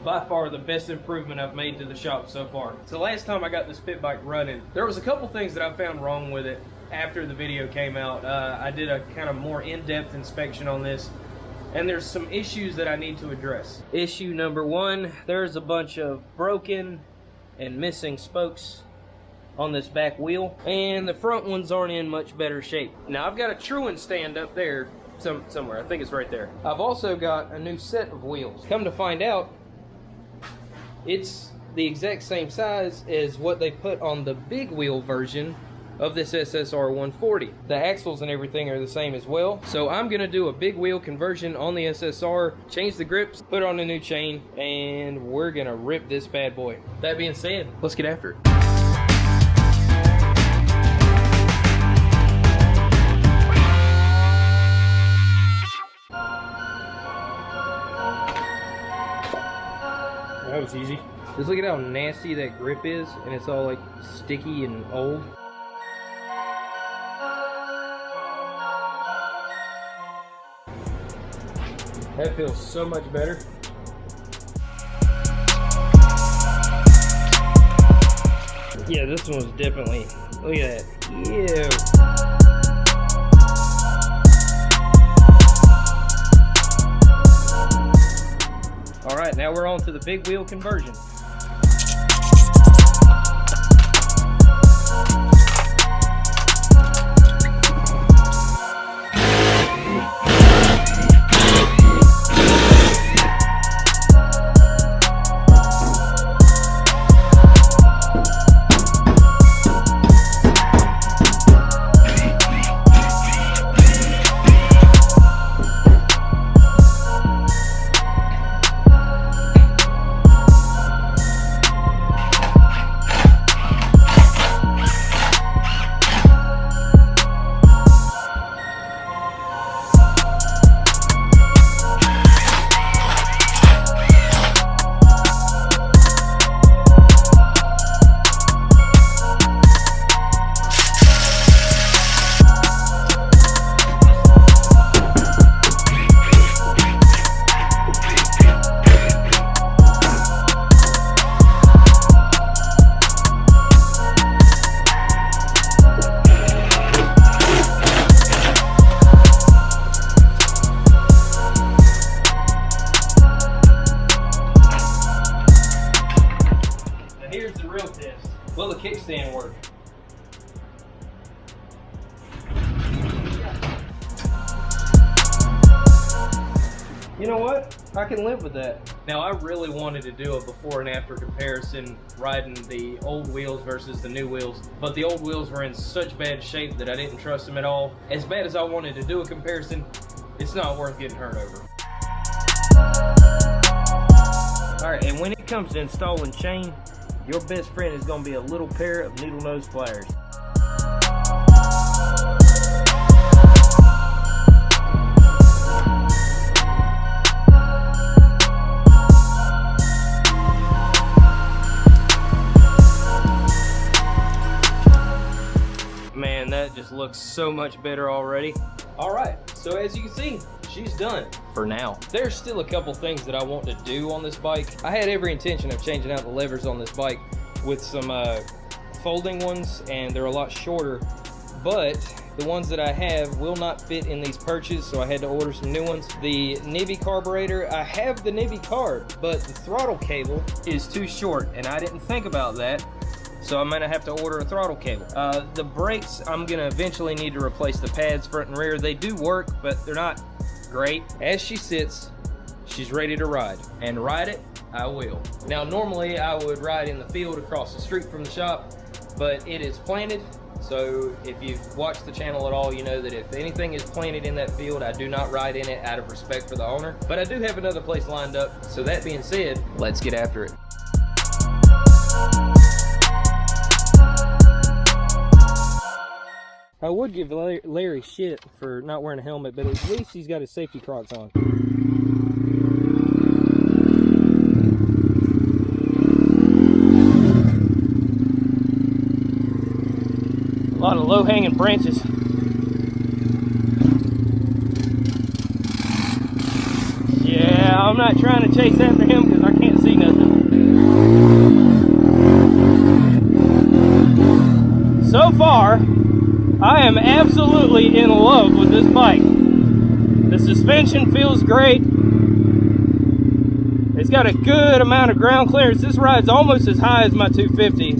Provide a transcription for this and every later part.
by far the best improvement I've made to the shop so far. So last time I got this pit bike running, there was a couple things that I found wrong with it after the video came out. I did a kind of more in-depth inspection on this, and there's some issues that I need to address. Issue number one, there's a bunch of broken and missing spokes on this back wheel, and the front ones aren't in much better shape. Now I've got a Truant stand up there somewhere. I think it's right there. I've also got a new set of wheels. Come to find out, it's the exact same size as what they put on the big wheel version of this SSR 140. The axles and everything are the same as well. So I'm gonna do a big wheel conversion on the SSR, change the grips, put on a new chain, and we're gonna rip this bad boy. That being said, let's get after it. That was easy. Just look at how nasty that grip is, and it's all like sticky and old. That feels so much better. Yeah, this one was definitely, look at that. Ew. All right, now we're on to the big wheel conversion. Will the kickstand work? You know what? I can live with that. Now, I really wanted to do a before and after comparison riding the old wheels versus the new wheels, but the old wheels were in such bad shape that I didn't trust them at all. As bad as I wanted to do a comparison, it's not worth getting hurt over. All right, and when it comes to installing chain, your best friend is going to be a little pair of needle nose pliers. Man, that just looks so much better already. All right, so as you can see, she's done for now. There's still a couple things that I want to do on this bike. I had every intention of changing out the levers on this bike with some folding ones, and they're a lot shorter, but the ones that I have will not fit in these perches, so I had to order some new ones. The Nivy carburetor, I have the Nivy carb, but the throttle cable is too short, and I didn't think about that, so I'm gonna have to order a throttle cable. The brakes, I'm gonna eventually need to replace the pads front and rear. They do work, but they're not great. As she sits, she's ready to ride, and ride it I will. Now normally I would ride in the field across the street from the shop, but it is planted, so if you've watched the channel at all, you know that if anything is planted in that field, I do not ride in it out of respect for the owner, but I do have another place lined up. So that being said, let's get after it. I would give Larry shit for not wearing a helmet, but at least he's got his safety Crocs on. A lot of low-hanging branches. Yeah, I'm not trying to chase after him because I can't see So far, I am absolutely in love with this bike. The suspension feels great. It's got a good amount of ground clearance. This ride's almost as high as my 250,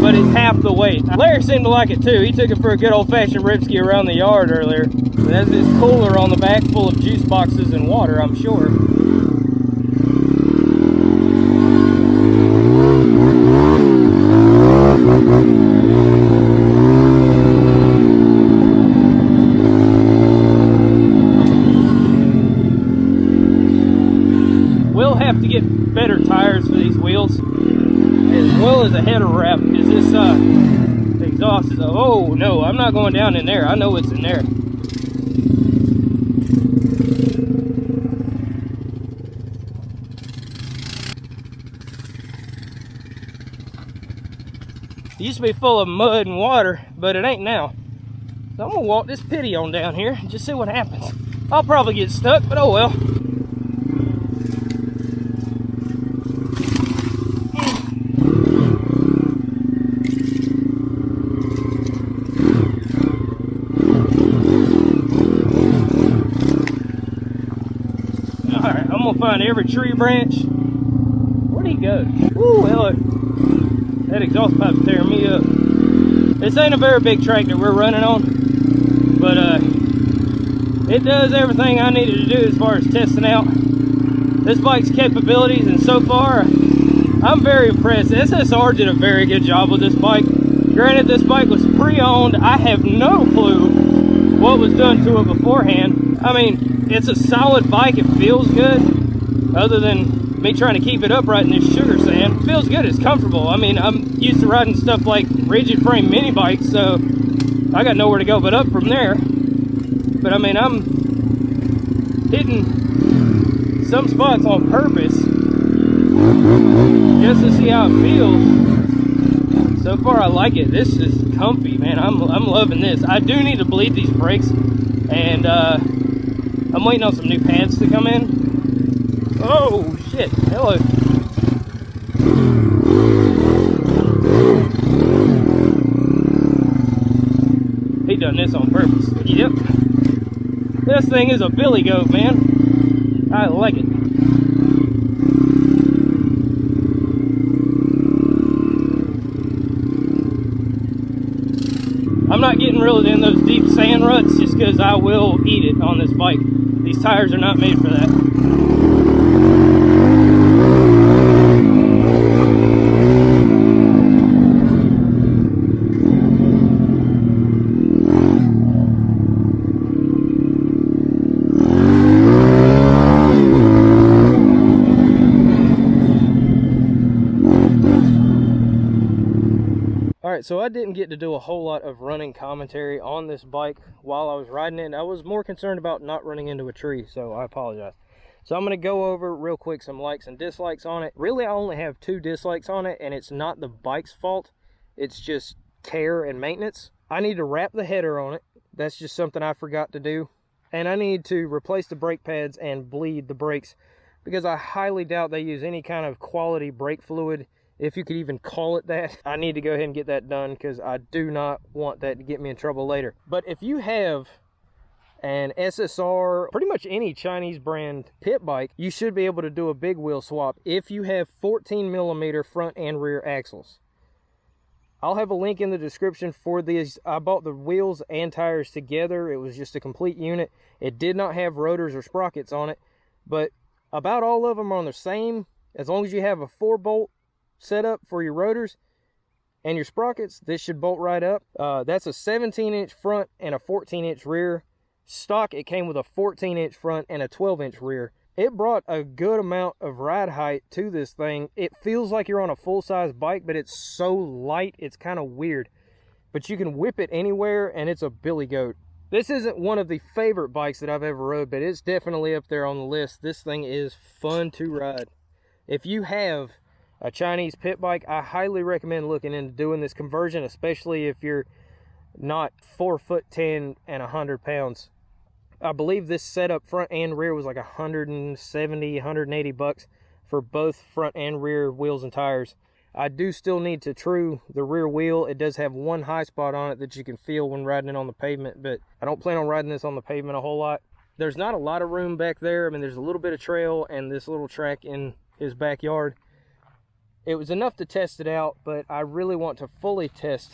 but it's half the weight. Larry seemed to like it too. He took it for a good old-fashioned ripski around the yard earlier. It has this cooler on the back full of juice boxes and water, I'm sure. We'll have to get better tires for these wheels, as well as a header wrap, because this exhaust is, oh no, I'm not going down in there. I know what's in there. It used to be full of mud and water, but it ain't now. So I'm gonna walk this pitty on down here and just see what happens. I'll probably get stuck, but oh well. Alright, I'm gonna find every tree branch. Where'd he go? Ooh, hello. That exhaust pipe's tearing me up. This ain't a very big tractor we're running on, but it does everything I needed to do as far as testing out this bike's capabilities, and so far I'm very impressed. SSR did a very good job with this bike. Granted, this bike was pre-owned. I have no clue what was done to it beforehand. I mean, it's a solid bike. It feels good, other than me trying to keep it upright in this sugar sand. It feels good. It's comfortable. I mean, I'm used to riding stuff like rigid frame mini bikes, so I got nowhere to go but up from there. But I mean, I'm hitting some spots on purpose just to see how it feels. So far, I like it. This is comfy, man. I'm loving this. I do need to bleed these brakes, and I'm waiting on some new pads to come in. Oh shit, hello. He done this on purpose. Yep. This thing is a billy goat, man. I like it. I'm not getting really in those deep sand ruts just because I will eat it on this bike. These tires are not made for that. Alright, so I didn't get to do a whole lot of running commentary on this bike while I was riding it. I was more concerned about not running into a tree, so I apologize. So I'm going to go over real quick some likes and dislikes on it. Really, I only have 2 dislikes on it, and it's not the bike's fault. It's just care and maintenance. I need to wrap the header on it. That's just something I forgot to do. And I need to replace the brake pads and bleed the brakes, because I highly doubt they use any kind of quality brake fluid, if you could even call it that. I need to go ahead and get that done, because I do not want that to get me in trouble later. But if you have an SSR, pretty much any Chinese brand pit bike, you should be able to do a big wheel swap if you have 14mm front and rear axles. I'll have a link in the description for these. I bought the wheels and tires together. It was just a complete unit. It did not have rotors or sprockets on it, but about all of them are on the same. As long as you have a 4-bolt setup for your rotors and your sprockets, this should bolt right up. That's a 17-inch front and a 14-inch rear. Stock, it came with a 14-inch front and a 12-inch rear. It brought a good amount of ride height to this thing. It feels like you're on a full-size bike, but it's so light, it's kind of weird. But you can whip it anywhere, and it's a billy goat. This isn't one of the favorite bikes that I've ever rode, but it's definitely up there on the list. This thing is fun to ride. If you have a Chinese pit bike, I highly recommend looking into doing this conversion, especially if you're not 4'10" and 100 pounds. I believe this setup front and rear was like 170, 180 bucks for both front and rear wheels and tires. I do still need to true the rear wheel. It does have one high spot on it that you can feel when riding it on the pavement, but I don't plan on riding this on the pavement a whole lot. There's not a lot of room back there. I mean, there's a little bit of trail and this little track in his backyard. It was enough to test it out, but I really want to fully test.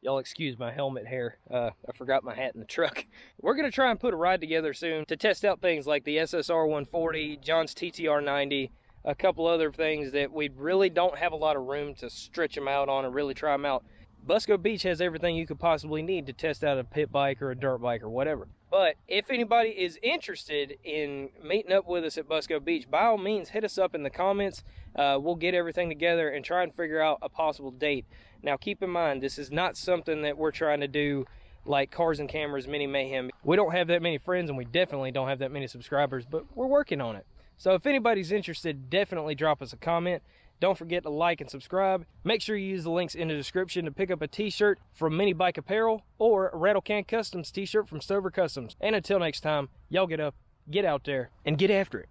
Y'all excuse my helmet hair. I forgot my hat in the truck. We're going to try and put a ride together soon to test out things like the SSR 140, John's TTR 90, a couple other things that we really don't have a lot of room to stretch them out on and really try them out. Busco Beach has everything you could possibly need to test out a pit bike or a dirt bike or whatever. But if anybody is interested in meeting up with us at Busco Beach, by all means, hit us up in the comments. We'll get everything together and try and figure out a possible date. Now, keep in mind, this is not something that we're trying to do like Cars and Cameras Mini Mayhem. We don't have that many friends, and we definitely don't have that many subscribers, but we're working on it. So if anybody's interested, definitely drop us a comment. Don't forget to like and subscribe. Make sure you use the links in the description to pick up a t-shirt from Mini Bike Apparel or a Rattle Can Customs t-shirt from Stover Customs. And until next time, y'all get up, get out there, and get after it.